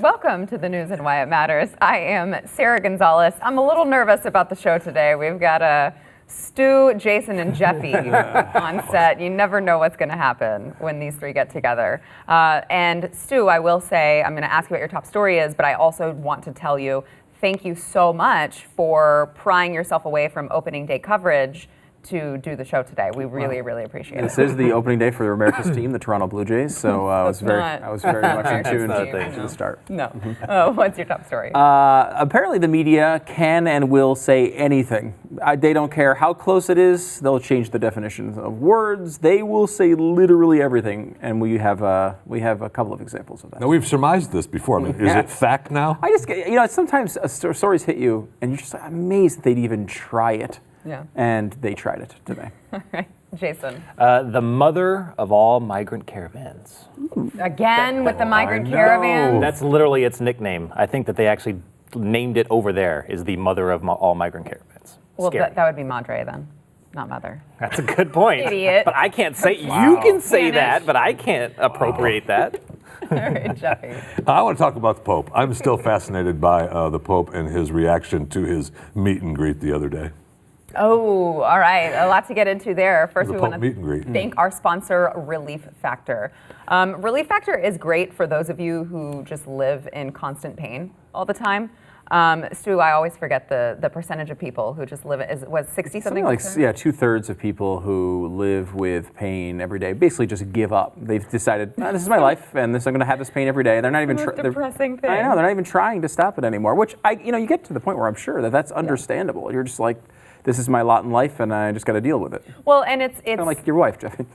Welcome to the news and why it matters. I am Sara Gonzales. I'm a little nervous about the show today. We've got Stu, Jason, and Jeffy on set. You never know what's going to happen when these three get together. And Stu, I will say, I'm going to ask you what your top story is, but I also want to tell you thank you so much for prying yourself away from opening day coverage to do the show today. We really, really appreciate it. This is the opening day for America's team, the Toronto Blue Jays, so I was very much in tune to the start. No. What's your top story? Apparently the media can and will say anything. They don't care how close it is. They'll change the definitions of words. They will say literally everything, and we have a couple of examples of that. Now, we've surmised this before. I mean, is it fact now? I just get, sometimes stories hit you, and you're just like, amazed that they'd even try it. Yeah. And they tried it today. All right. Jason. The mother of all migrant caravans. Again with the migrant caravan? That's literally its nickname. I think that they actually named it over there, is the mother of all migrant caravans. Well, that would be Madre then, not mother. That's a good point. Idiot. But I can't say, you can say that, but I can't appropriate that. All right, Jeffy. I want to talk about the Pope. I'm still fascinated by the Pope and his reaction to his meet and greet the other day. Oh, all right. A lot to get into there. First, we want meet and greet. to thank our sponsor, Relief Factor. Relief Factor is great for those of you who just live in constant pain all the time. Stu, I always forget the percentage of people who just live, was 60 something? Like, yeah, 2/3 of people who live with pain every day basically just give up. They've decided, this is my life, and I'm going to have this pain every day. They're not even depressing thing. I know, they're not even trying to stop it anymore, which, you get to the point where I'm sure that's understandable. Yeah. You're just like, this is my lot in life, and I just got to deal with it. Well, and it's kind of like your wife, Jeffy.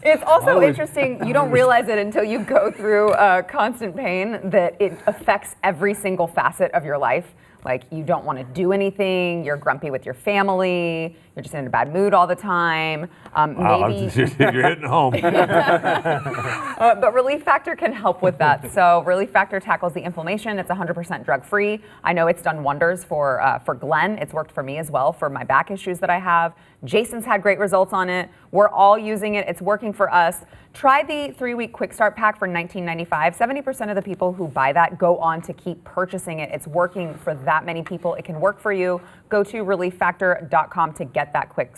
It's also interesting. You don't realize it until you go through constant pain that it affects every single facet of your life. Like, you don't want to do anything. You're grumpy with your family. You're just in a bad mood all the time. Wow, maybe you're hitting home. But Relief Factor can help with that. So Relief Factor tackles the inflammation. It's 100% drug-free. I know it's done wonders for Glenn. It's worked for me as well for my back issues that I have. Jason's had great results on it. We're all using it. It's working for us. Try the 3-week quick start pack for $19.95. 70% of the people who buy that go on to keep purchasing it. It's working for that many people. It can work for you. Go to relieffactor.com to get that quick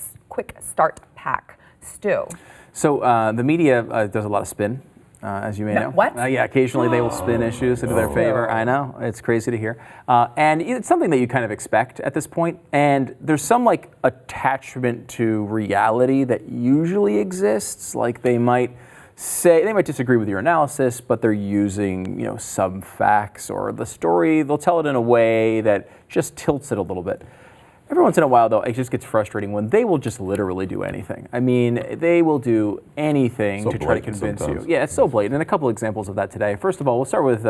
start pack. Stu. So the media does a lot of spin, as you may know. What? Yeah, occasionally they will spin issues into their favor. I know, it's crazy to hear. And it's something that you kind of expect at this point. And there's some attachment to reality that usually exists. Like they might disagree with your analysis, but they're using some facts or the story. They'll tell it in a way that just tilts it a little bit. Every once in a while, though, it just gets frustrating when they will just literally do anything. I mean, they will do anything to try to convince you. Yeah, it's so blatant. And a couple examples of that today. First of all, let's start with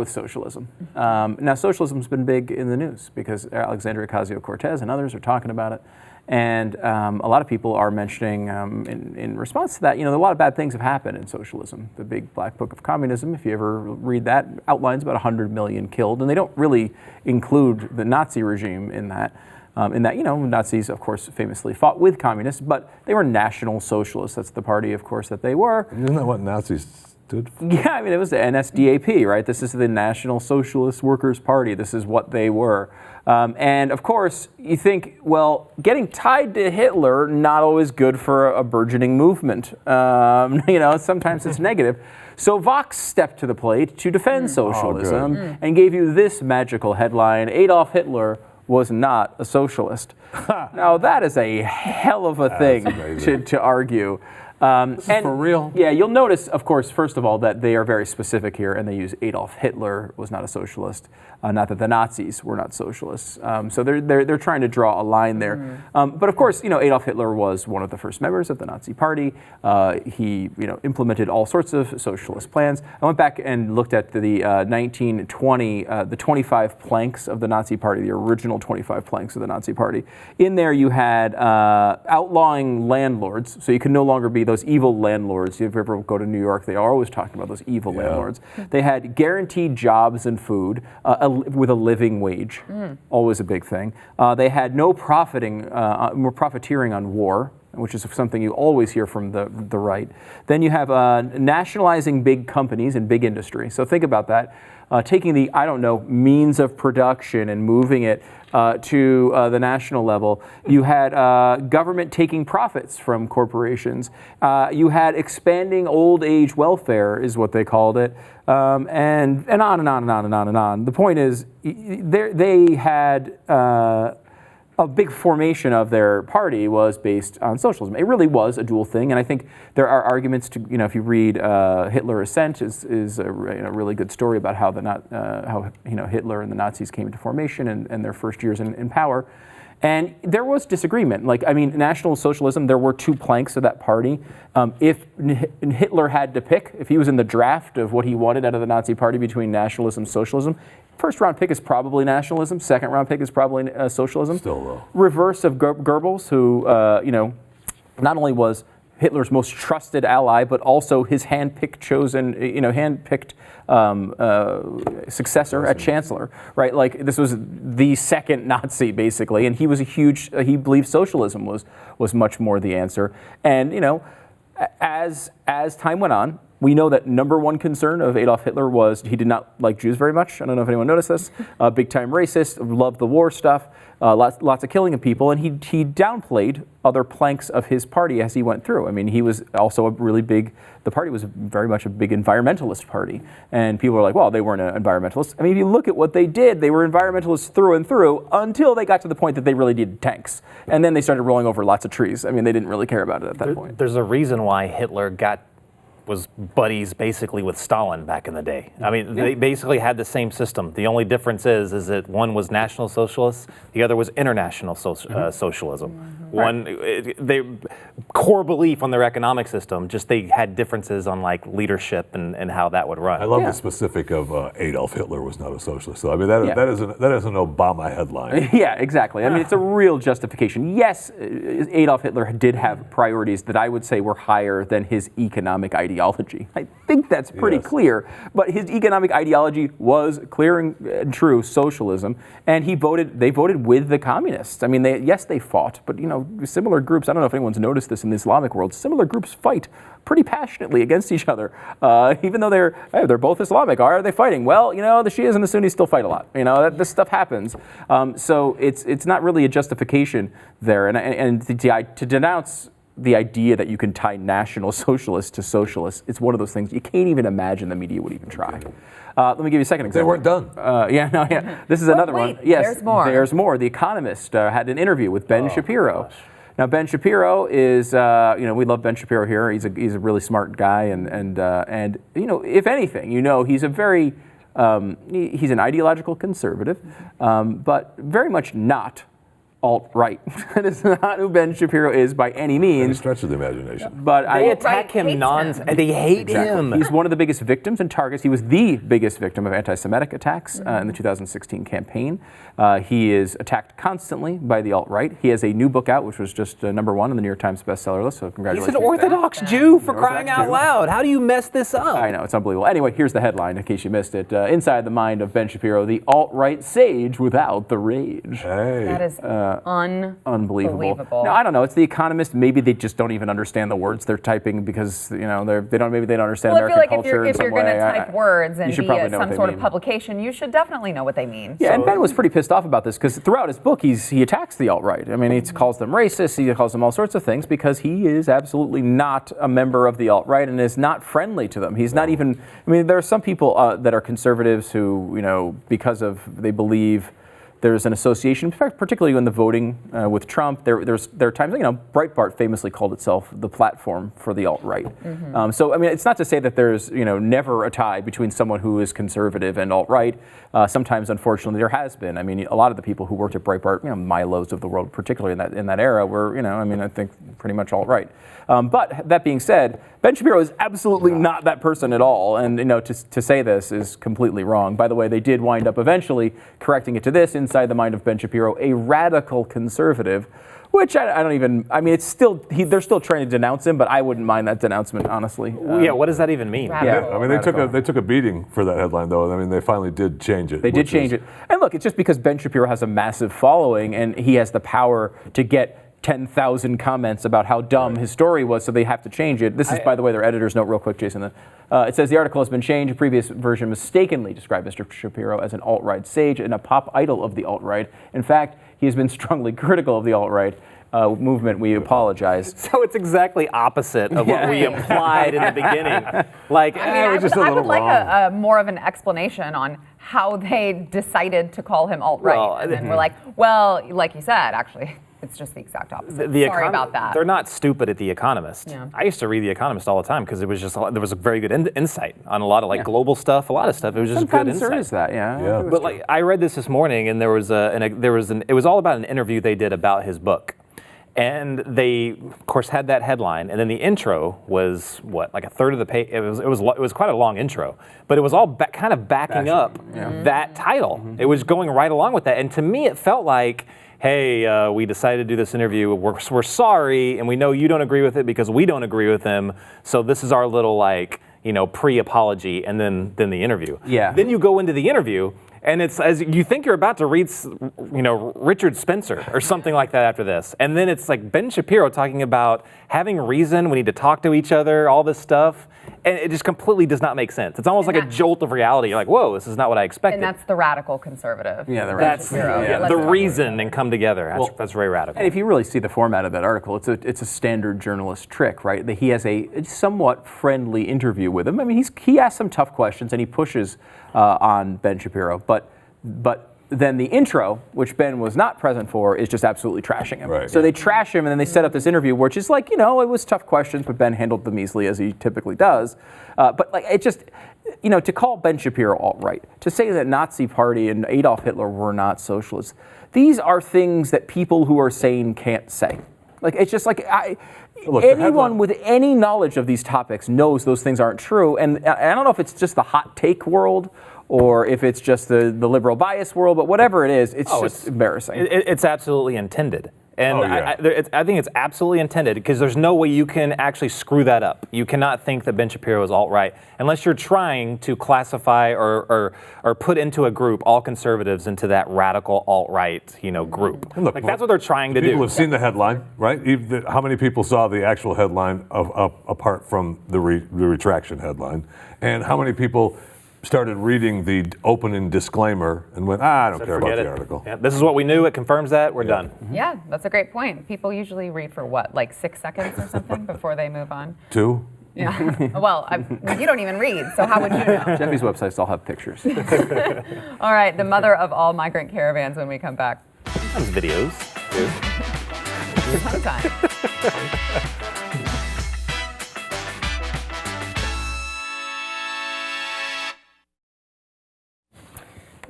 socialism. Now, socialism's been big in the news because Alexandria Ocasio-Cortez and others are talking about it. And a lot of people are mentioning, in response to that, a lot of bad things have happened in socialism. The big black book of communism, if you ever read that, outlines about 100 million killed, and they don't really include the Nazi regime in that. Nazis, of course, famously fought with communists, but they were National Socialists. That's the party, of course, that they were. Isn't that what Nazis stood for? Yeah, I mean, it was the NSDAP, right? This is the National Socialist Workers' Party. This is what they were. And of course, you think, well, getting tied to Hitler, not always good for a burgeoning movement. Sometimes it's negative. So Vox stepped to the plate to defend socialism and gave you this magical headline: Adolf Hitler was not a socialist. Now that is a hell of a thing to argue. This is for real? Yeah, you'll notice, of course, first of all, that they are very specific here, and they use Adolf Hitler was not a socialist, not that the Nazis were not socialists. So they're trying to draw a line there. But of course, Adolf Hitler was one of the first members of the Nazi Party. He, implemented all sorts of socialist plans. I went back and looked at the 1920, the 25 planks of the Nazi Party, the original 25 planks of the Nazi Party. In there, you had outlawing landlords, so you can no longer be those evil landlords. If you ever go to New York, they are always talking about those evil landlords. They had guaranteed jobs and food with a living wage, always a big thing. They had no profiteering on war. which is something you always hear from the right. Then you have nationalizing big companies and big industry. So think about that. Taking the, means of production and moving it to the national level. You had government taking profits from corporations. You had expanding old age welfare, is what they called it, and on and on and on and on and on. The point is, they had a big formation of their party was based on socialism. It really was a dual thing, and I think there are arguments to, if you read Hitler Ascent is a really good story about how Hitler and the Nazis came into formation and their first years in power. And there was disagreement. National Socialism, there were two planks of that party. If Hitler had to pick, if he was in the draft of what he wanted out of the Nazi party between nationalism and socialism, first round pick is probably nationalism. Second round pick is probably socialism. Still low. Reverse of Goebbels, who not only was Hitler's most trusted ally, but also his hand-picked successor at chancellor, right? Like, this was the second Nazi, basically, and he was he believed socialism was much more the answer. And, as time went on, we know that number one concern of Adolf Hitler was he did not like Jews very much. I don't know if anyone noticed this. Big-time racist, loved the war stuff, lots of killing of people, and he downplayed other planks of his party as he went through. He was also the party was very much a big environmentalist party. And people were like, well, they weren't environmentalists. If you look at what they did, they were environmentalists through and through until they got to the point that they really needed tanks. And then they started rolling over lots of trees. They didn't really care about it at that point. There's a reason why Hitler was buddies basically with Stalin back in the day. They basically had the same system. The only difference is that one was National Socialist, the other was International Socialism. Mm-hmm. One, core belief on their economic system, just they had differences on leadership and how that would run. I love the specific of Adolf Hitler was not a socialist. So that is an Obama headline. Yeah, exactly. It's a real justification. Yes, Adolf Hitler did have priorities that I would say were higher than his economic ideology. I think that's pretty clear. But his economic ideology was clear and true socialism, and they voted with the communists. They fought, but similar groups, I don't know if anyone's noticed this in the Islamic world, similar groups fight pretty passionately against each other, even though they're both Islamic. Why are they fighting? Well, the Shias and the Sunnis still fight a lot. This stuff happens. So it's not really a justification there, and to denounce the idea that you can tie National Socialists to socialists, it's one of those things you can't even imagine the media would even try. Let me give you a second example. They weren't done. This is another one. Yes, there's more. There's more. The Economist had an interview with Ben Shapiro. Gosh. Now, Ben Shapiro is, we love Ben Shapiro here. He's a really smart guy, and if anything, he's a very, he's an ideological conservative, but very much not alt-right. That is not who Ben Shapiro is by any means. Any stretch of the imagination. But They attack him nonsense. They hate him. He's one of the biggest victims and targets. He was the biggest victim of anti-Semitic attacks in the 2016 campaign. He is attacked constantly by the alt-right. He has a new book out, which was just #1 on the New York Times bestseller list, so congratulations. He's an Orthodox Jew, for crying out loud. How do you mess this up? I know, it's unbelievable. Anyway, here's the headline, in case you missed it. Inside the mind of Ben Shapiro, the alt-right sage without the rage. Hey. That is Unbelievable. Now, I don't know. It's The Economist. Maybe they just don't even understand the words they're typing because they don't understand American culture. If you're going to type words and be at some sort of mean. publication, you should definitely know what they mean. Yeah, and Ben was pretty pissed off about this because throughout his book, he attacks the alt-right. He calls them racist. He calls them all sorts of things because he is absolutely not a member of the alt-right and is not friendly to them. He's not even. There are some people that are conservatives who, because they believe there's an association, particularly in the voting with Trump. There are times, Breitbart famously called itself the platform for the alt-right. So it's not to say that there's never a tie between someone who is conservative and alt-right. Sometimes, unfortunately, there has been. A lot of the people who worked at Breitbart, Milos of the world, particularly in that era, were I think pretty much alt-right. But that being said, Ben Shapiro is absolutely not that person at all, and to say this is completely wrong. By the way, they did wind up eventually correcting it to this: inside the mind of Ben Shapiro, a radical conservative, which I don't even. It's still they're still trying to denounce him, but I wouldn't mind that denouncement, honestly. What does that even mean? Radical. They took a beating for that headline, though. They finally did change it. They did change it, and look, it's just because Ben Shapiro has a massive following and he has the power to get 10,000 comments about how dumb his story was, so they have to change it. This is, by the way, their editor's note real quick, Jason. It says the article has been changed. A previous version mistakenly described Mr. Shapiro as an alt-right sage and a pop idol of the alt-right. In fact, he has been strongly critical of the alt-right movement. We apologize. So it's exactly opposite of what we implied in the beginning. Like, I just a would little like wrong. a more of an explanation on how they decided to call him alt-right. Well, and then we're like, well, like you said, actually, it's just the exact opposite. Sorry about that. They're not stupid at The Economist. Yeah. I used to read The Economist all the time because it was just there was a very good insight on a lot of global stuff, a lot of stuff. It was just good Sometimes insight. there is that, yeah. Yeah. But like I read this morning, and it was all about an interview they did about his book. And they, of course, had that headline, and then the intro was like a third of the page. It was quite a long intro, but it was all kind of backing up that title. It was going right along with that, and to me, it felt like, hey, we decided to do this interview. We're sorry, and we know you don't agree with it because we don't agree with him. So this is our little pre-apology, and then the interview. Yeah. Then you go into the interview. And it's as you think you're about to read, Richard Spencer or something like that after this. And then it's like Ben Shapiro talking about having reason, we need to talk to each other, all this stuff. And it just completely does not make sense. It's almost like a jolt of reality. You're like, whoa, this is not what I expected. And that's the radical conservative. Yeah, the That's Shapiro. the reason and come together. That's very radical. And if you really see the format of that article, it's a standard journalist trick, right? That he has a somewhat friendly interview with him. I mean, he asks some tough questions and he pushes on Ben Shapiro, but then the intro, which Ben was not present for, is just absolutely trashing him. Right. So they trash him, and then they set up this interview, which is like, it was tough questions, but Ben handled them easily, as he typically does. But it just, to call Ben Shapiro alt-right, to say that Nazi Party and Adolf Hitler were not socialists, these are things that people who are sane can't say. Like, it's just like, Look, anyone with any knowledge of these topics knows those things aren't true. And I don't know if it's just the hot take world or if it's just the liberal bias world, but whatever it is, it's just embarrassing. It's absolutely intended. And I think it's absolutely intended because there's no way you can actually screw that up. You cannot think that Ben Shapiro is alt-right unless you're trying to classify or put into a group all conservatives into that radical alt-right group. Look, that's what they're trying to do. People have seen the headline, right? How many people saw the actual headline apart from the retraction headline? And how many people started reading the opening disclaimer and went, I don't care about the article. Yeah, this is what we knew. It confirms that. We're done. Yeah, that's a great point. People usually read for what, like 6 seconds or something before they move on? 2? Yeah. Well, you don't even read, so how would you know? Jeffy's websites all have pictures. All right, the mother of all migrant caravans when we come back. Sometimes videos. Sometime.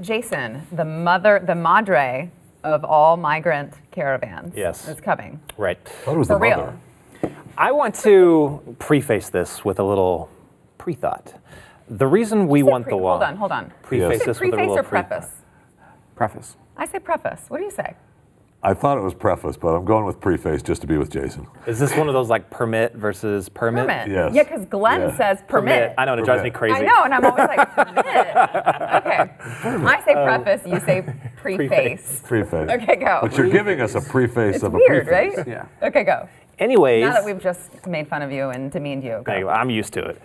Jason, the madre of all migrant caravans is coming. Right. What was For the real. mother? I want to preface this with a little pre-thought. The reason we want the wall. Hold on. Preface Is it this with a preface little or preface? Preface. I say preface. What do you say? I thought it was preface, but I'm going with preface just to be with Jason. Is this one of those like permit versus permit? Permit. Yes. Yeah, because Glenn says permit. I know, and it drives me crazy. I know, and I'm always like, permit. Okay. I say preface, you say preface. Preface. Okay, go. But you're giving us a preface It's of a weird, preface. right? Yeah. Okay, go. Anyways. Now that we've just made fun of you and demeaned you. Go. Anyway, I'm used to it.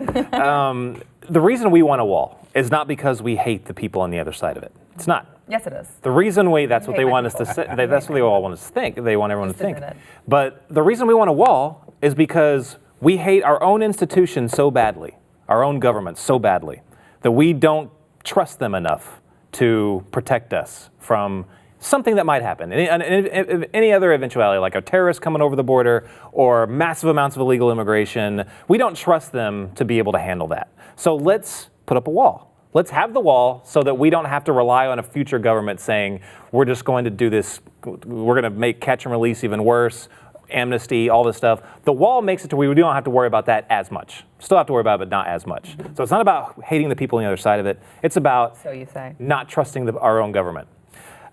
The reason we want a wall is not because we hate the people on the other side of it. It's not. Yes, it is. The reason that's what hate they my want us to people. say. That's what they all want us to think. They want everyone Just to think. admit it. But the reason we want a wall is because we hate our own institutions so badly, our own government so badly, that we don't trust them enough to protect us from something that might happen. Any other eventuality, like a terrorist coming over the border or massive amounts of illegal immigration, we don't trust them to be able to handle that. So let's put up a wall. Let's have the wall so that we don't have to rely on a future government saying, we're just going to do this, we're going to make catch and release even worse, amnesty, all this stuff. The wall makes it to where we don't have to worry about that as much. Still have to worry about it, but not as much. So it's not about hating the people on the other side of it. It's about So you say. not trusting our own government.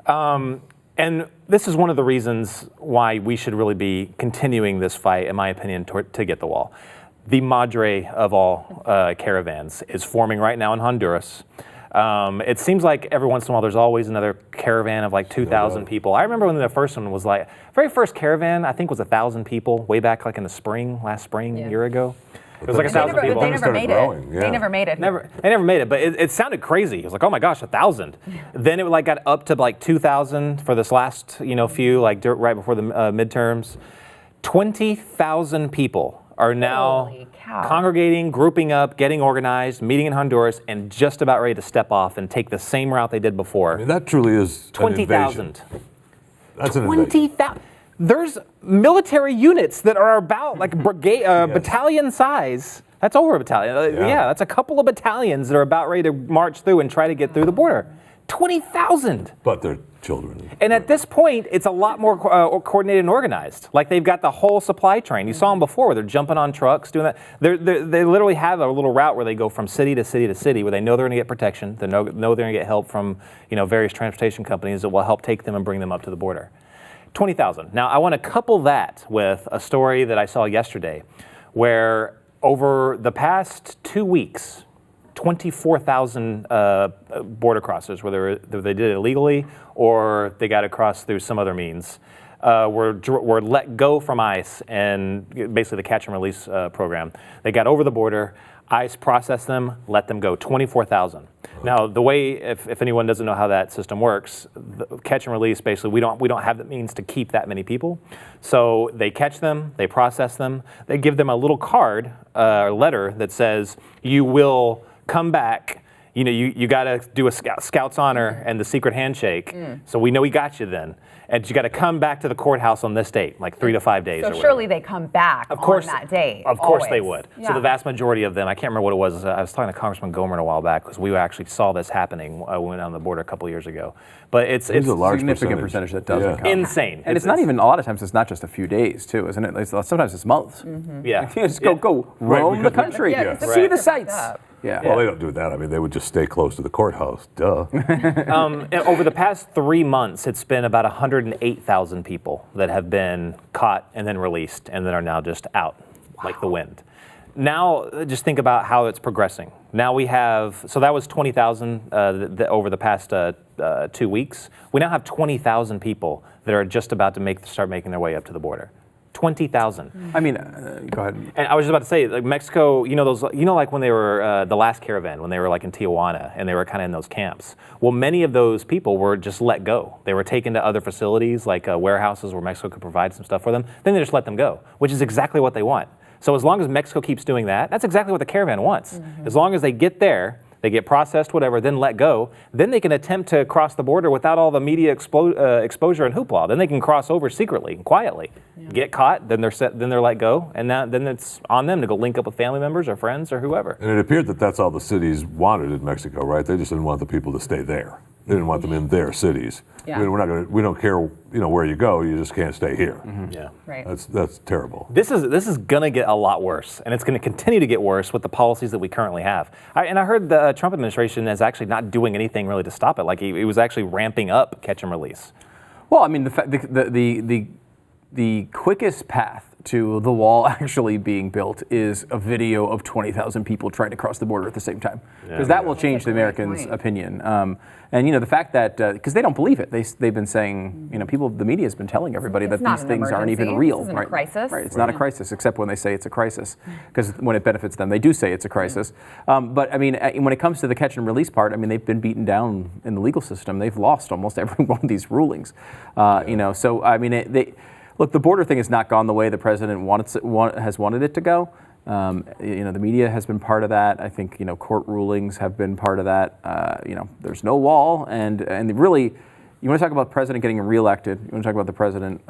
And this is one of the reasons why we should really be continuing this fight, in my opinion, to get the wall. The madre of all caravans is forming right now in Honduras. It seems like every once in a while there's always another caravan of like 2,000 people. I remember when the first one was like, very first caravan I think was 1,000 people way back like in the spring, last spring, a year ago. It was like 1,000 people. They never made growing, it. yeah. They never made it. They never made it, but it sounded crazy. It was like, oh my gosh, 1,000. Then it like got up to like 2,000 for this last few, like right before the midterms. 20,000 people are now Holy cow. congregating, grouping up, getting organized, meeting in Honduras, and just about ready to step off and take the same route they did before. I mean, that truly is 20,000. That's an invasion. 20,000. There's military units that are about like brigade, battalion size. That's over a battalion. Yeah, that's a couple of battalions that are about ready to march through and try to get through the border. 20,000. But they're children. And at this point, it's a lot more coordinated and organized. Like they've got the whole supply train. You saw them before where they're jumping on trucks, doing that. They literally have a little route where they go from city to city to city where they know they're going to get protection. They know they're going to get help from various transportation companies that will help take them and bring them up to the border. 20,000. Now, I want to couple that with a story that I saw yesterday where over the past 2 weeks, 24,000 border crossers, whether they did it illegally or they got across through some other means, were let go from ICE and basically the catch and release program. They got over the border. ICE processed them, let them go, 24,000. Now, the way, if anyone doesn't know how that system works, the catch and release, basically, we don't have the means to keep that many people. So they catch them, they process them, they give them a little card, letter that says, you will come back. You got to do a scout's honor and the secret handshake. So we know we got you then. And you got to come back to the courthouse on this date, like 3 to 5 days. So or surely they come back on that day. Of course always. they would. Yeah. So the vast majority of them, I can't remember what it was. I was talking to Congressman Gohmert a while back because we actually saw this happening when we went on the border a couple years ago. But it's a large significant percentage that doesn't come. insane. And it's not even, a lot of times it's not just a few days too, isn't it? Sometimes it's months. Yeah. Just go roam the country, see the sights. Yeah. Well, they don't do that. I mean, they would just stay close to the courthouse. Duh. And over the past 3 months, it's been about 108,000 people that have been caught and then released and that are now just out like the wind. Now, just think about how it's progressing. Now we have, so that was 20,000 over the past 2 weeks. We now have 20,000 people that are just about to start making their way up to the border. 20,000. I mean, go ahead. And I was just about to say, like Mexico, like when they were the last caravan, when they were like in Tijuana and they were kind of in those camps. Well, many of those people were just let go. They were taken to other facilities, like warehouses where Mexico could provide some stuff for them. Then they just let them go, which is exactly what they want. So as long as Mexico keeps doing that, that's exactly what the caravan wants. As long as they get there, they get processed, whatever, then let go. Then they can attempt to cross the border without all the media exposure and hoopla. Then they can cross over secretly and quietly. Get caught, then they're let go, and then it's on them to go link up with family members or friends or whoever. And it appeared that that's all the cities wanted in Mexico, right? They just didn't want the people to stay there. They didn't want them in their cities. Yeah. We don't care, where you go. You just can't stay here. Yeah. Right. That's terrible. This is gonna get a lot worse, and it's gonna continue to get worse with the policies that we currently have. I heard the Trump administration is actually not doing anything really to stop it. Like he was actually ramping up catch and release. Well, I mean, the quickest path to the wall actually being built is a video of 20,000 people trying to cross the border at the same time, because that will change the Americans' opinion. And the fact that because they don't believe it, they've been saying, the media has been telling everybody that these things aren't even real. This isn't a crisis. Right. It's not a crisis, except when they say it's a crisis, because when it benefits them, they do say it's a crisis. But I mean, when it comes to the catch and release part, I mean, they've been beaten down in the legal system. They've lost almost every one of these rulings. So I mean, look, the border thing has not gone the way the president has wanted it to go. The media has been part of that. I think court rulings have been part of that. There's no wall, and really, you want to talk about the president getting reelected. You want to talk about the president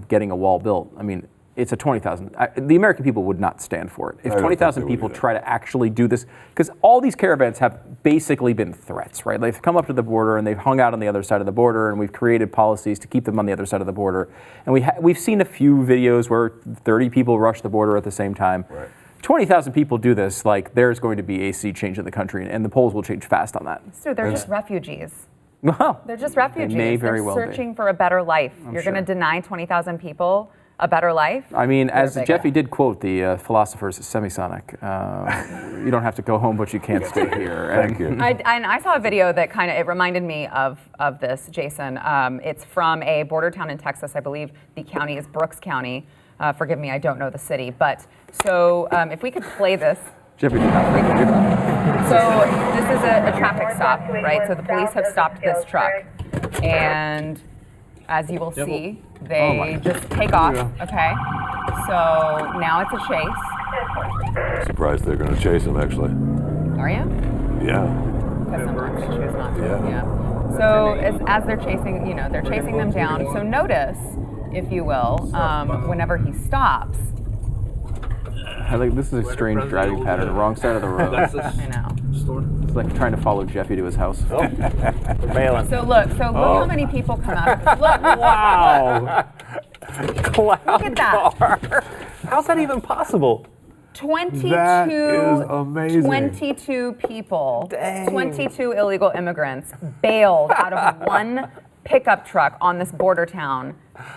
getting a wall built. I mean, it's a 20,000. The American people would not stand for it. If 20,000 people try to actually do this, because all these caravans have basically been threats, right? They've come up to the border and they've hung out on the other side of the border, and we've created policies to keep them on the other side of the border. And we've seen a few videos where 30 people rush the border at the same time. Right. 20,000 people do this, like there's going to be a sea change in the country, and the polls will change fast on that. So they're just refugees. Well, They're just refugees. They may very They're well be. searching for a better life. You're sure. going to deny 20,000 people a better life. I mean, as bigger. Jeffy did quote the philosophers semisonic, you don't have to go home, but you can't stay here. Thank you. I saw a video that it reminded me of this, Jason. It's from a border town in Texas. I believe the county is Brooks County. Forgive me, I don't know the city. But so if we could play this. Jeffy did not forget you. So this is a traffic stop, right? So the police have stopped this truck. And as you will see, they just take off, okay? So now it's a chase. Surprised they're going to chase him, actually. Are you? Yeah. Because sometimes they choose not to. Yeah. So as they're chasing, they're chasing them down. So notice, if you will, whenever he stops. This is a strange driving pattern. Wrong side of the road. I know. It's like trying to follow Jeffy to his house. We're bailing. So look how many people come out. Look, Wow. Clown look at that. car. How's that even possible? 22, That is amazing. 22 people, 22 illegal immigrants bailed out of one pickup truck on this border town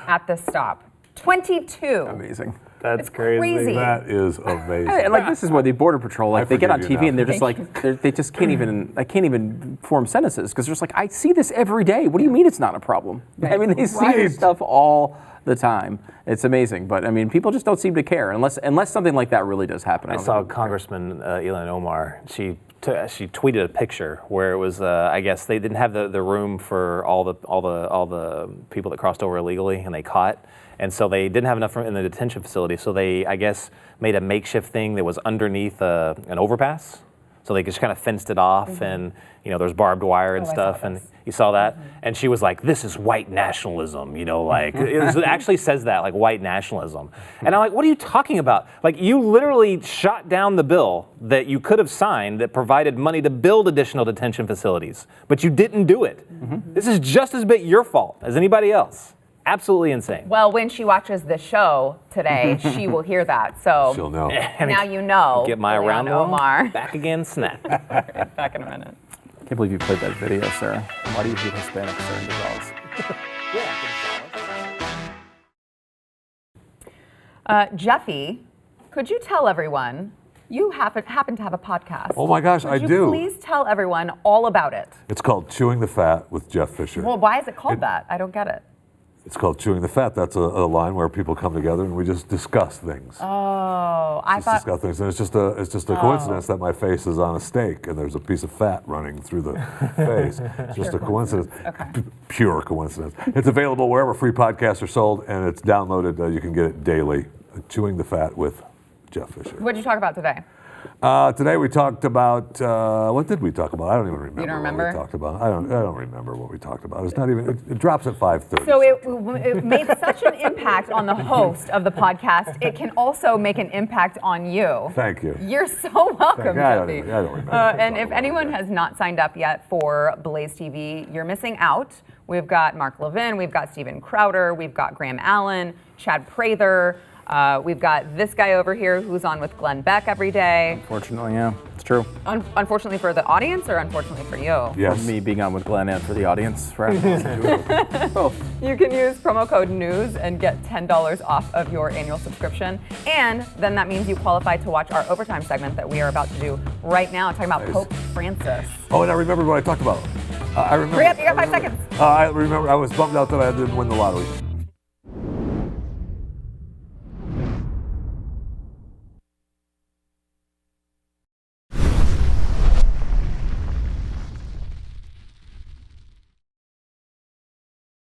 at this stop. 22. Amazing. That's It's crazy. That is amazing. And this is where the border patrol, they get on forgive you TV now. and they're just they just can't even form sentences because they're just like, I see this every day. What do you mean it's not a problem? I mean, they see this stuff all the time. It's amazing, but I mean, people just don't seem to care unless something like that really does happen. I saw Congressman Ilhan Omar. She tweeted a picture where it was I guess they didn't have the room for all the people that crossed over illegally and they caught. And so they didn't have enough room in the detention facility. So they, I guess, made a makeshift thing that was underneath an overpass. So they just kind of fenced it off, and there's barbed wire and stuff. And you saw that. And she was like, "This is white nationalism." It actually says that, like white nationalism. And I'm like, "What are you talking about? Like, you literally shot down the bill that you could have signed that provided money to build additional detention facilities, but you didn't do it. This is just as big your fault as anybody else." Absolutely insane. Well, when she watches the show today, she will hear that. So She'll know. now you know. Get my Ilhan round the world Omar. back again, snap. Back in a minute. I can't believe you played that video, Sarah. Why do you hate Hispanics, Sara Gonzales? Jeffy, could you tell everyone you happen to have a podcast? Oh my gosh, Could I you do. Please tell everyone all about it. It's called Chewing the Fat with Jeff Fisher. Well, why is it called that? I don't get it. It's called Chewing the Fat. That's a line where people come together and we just discuss things. Oh, I thought. Discuss things, and it's just a coincidence that my face is on a steak and there's a piece of fat running through the face. It's just a coincidence. Okay. Pure coincidence. It's available wherever free podcasts are sold, and it's downloaded. You can get it daily. Chewing the Fat with Jeff Fisher. What did you talk about today? Today we talked about what did we talk about? I don't even remember. You don't remember? What we talked about. I don't remember what we talked about. It's not even. It drops at 5:30. So it made such an impact on the host of the podcast. It can also make an impact on you. Thank you. You're so welcome, I don't Jeffy. remember. And if anyone has not signed up yet for Blaze TV, you're missing out. We've got Mark Levin, we've got Steven Crowder, we've got Graham Allen, Chad Prather. We've got this guy over here who's on with Glenn Beck every day. Unfortunately, yeah, it's true. Unfortunately for the audience, or unfortunately for you? Yes. For me being on with Glenn and for the audience. For both. You can use promo code NEWS and get $10 off of your annual subscription. And then that means you qualify to watch our overtime segment that we are about to do right now, talking about Pope Francis. Oh, and I remember what I talked about. I remember. Hurry up, you got 5 seconds. I remember. I was bummed out that I didn't win the lottery.